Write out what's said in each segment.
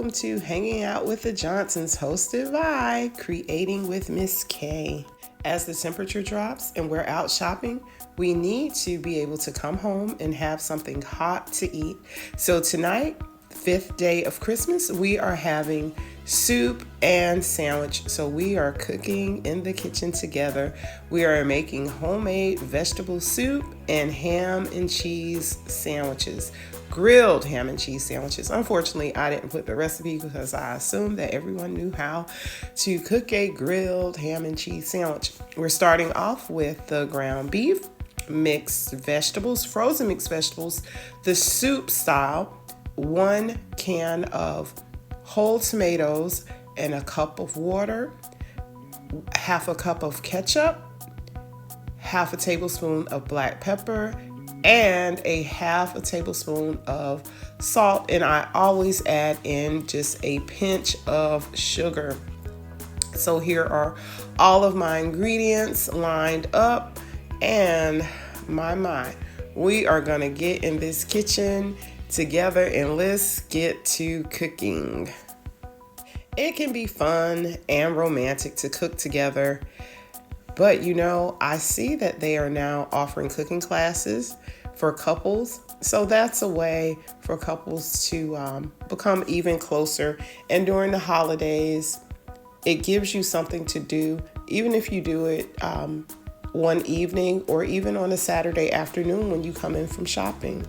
welcome to Hanging Out with the Johnsons, hosted by Creating with Miss K. As the temperature drops and we're out shopping, we need to be able to come home and have something hot to eat. So tonight, 5th day of Christmas, we are having soup and sandwich. So we are cooking in the kitchen together. We are making homemade vegetable soup and ham and cheese sandwiches. Grilled ham and cheese sandwiches. Unfortunately, I didn't put the recipe because I assumed that everyone knew how to cook a grilled ham and cheese sandwich. We're starting off with the ground beef, mixed vegetables, frozen mixed vegetables, the soup style, 1 can of whole tomatoes and a cup of water, half a cup of ketchup, half a tablespoon of black pepper, and a half a tablespoon of salt. And I always add in just a pinch of sugar. So here are all of my ingredients lined up, and my, we are gonna get in this kitchen together and let's get to cooking. It can be fun and romantic to cook together, but I see that they are now offering cooking classes for couples. So that's a way for couples to become even closer. And during the holidays, it gives you something to do, even if you do it one evening or even on a Saturday afternoon when you come in from shopping.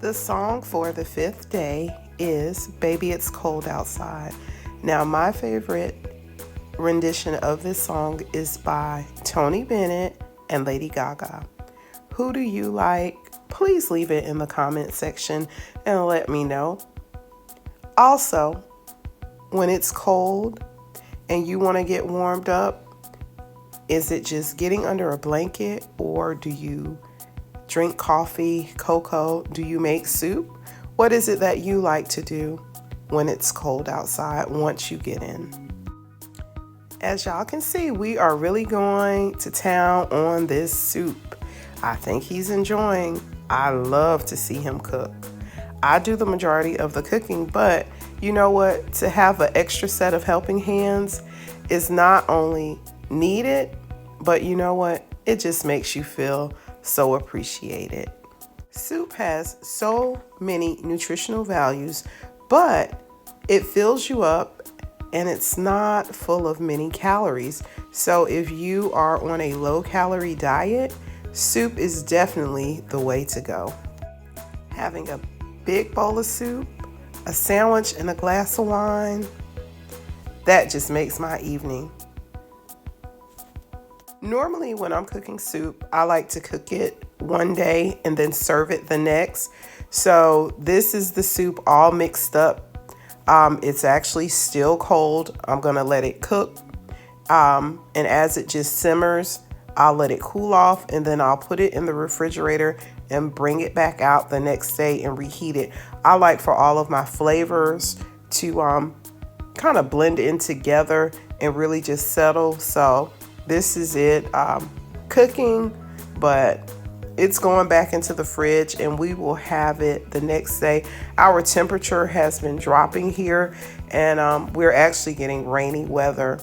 The song for the 5th day is Baby It's Cold Outside. Now, my favorite rendition of this song is by Tony Bennett and Lady Gaga. Who do you like? Please leave it in the comment section and let me know. Also, when it's cold and you want to get warmed up, is it just getting under a blanket, or do you drink coffee, cocoa? Do you make soup? What is it that you like to do when it's cold outside once you get in? As y'all can see, we are really going to town on this soup. I think he's enjoying. I love to see him cook. I do the majority of the cooking, but you know what? To have an extra set of helping hands is not only needed, but you know what? It just makes you feel so appreciated. Soup has so many nutritional values, but it fills you up and it's not full of many calories. So if you are on a low-calorie diet, soup is definitely the way to go. Having a big bowl of soup, a sandwich, and a glass of wine, that just makes my evening. Normally when I'm cooking soup, I like to cook it one day and then serve it the next. So this is the soup all mixed up. It's actually still cold. I'm gonna let it cook. And as it just simmers, I'll let it cool off, and then I'll put it in the refrigerator and bring it back out the next day and reheat it. I like for all of my flavors to kind of blend in together and really just settle. So this is it, cooking, but it's going back into the fridge and we will have it the next day. Our temperature has been dropping here, and we're actually getting rainy weather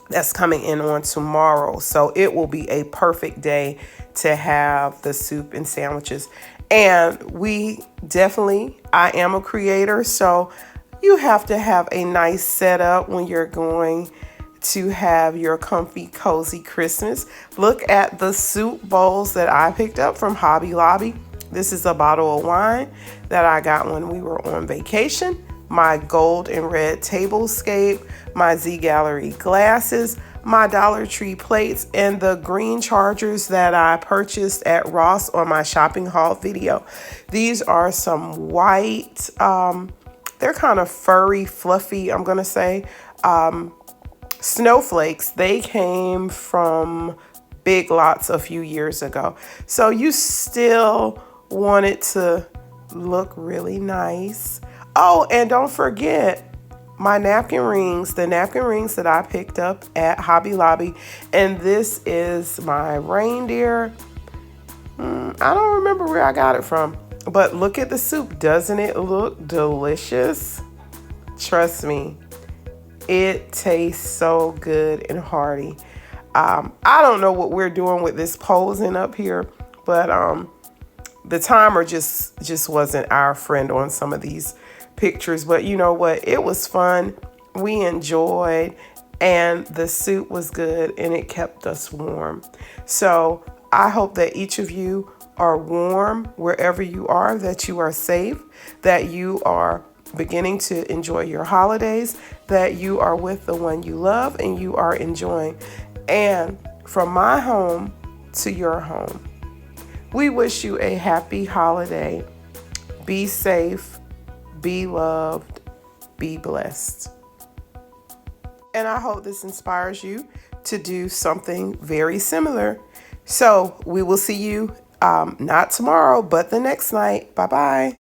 that's coming in on tomorrow. So it will be a perfect day to have the soup and sandwiches. And I am a creator, so you have to have a nice setup when you're going to have your comfy, cozy Christmas. Look at the soup bowls that I picked up from Hobby Lobby. This is a bottle of wine that I got when we were on vacation. My gold and red tablescape, my Z Gallery glasses, my Dollar Tree plates, and the green chargers that I purchased at Ross on my shopping haul video. These are some white, they're kind of furry, fluffy, I'm gonna say, snowflakes. They came from Big Lots a few years ago. So you still want it to look really nice. Oh, and don't forget my napkin rings, the napkin rings that I picked up at Hobby Lobby. And this is my reindeer. I don't remember where I got it from. But look at the soup. Doesn't it look delicious? Trust me, it tastes so good and hearty. I don't know what we're doing with this posing up here, but the timer just wasn't our friend on some of these pictures. But you know what? It was fun. We enjoyed, and the soup was good, and it kept us warm. So I hope that each of you are warm wherever you are, that you are safe, that you are beginning to enjoy your holidays, that you are with the one you love and you are enjoying. And from my home to your home, we wish you a happy holiday. Be safe, be loved, be blessed. And I hope this inspires you to do something very similar. So we will see you not tomorrow, but the next night. Bye-bye.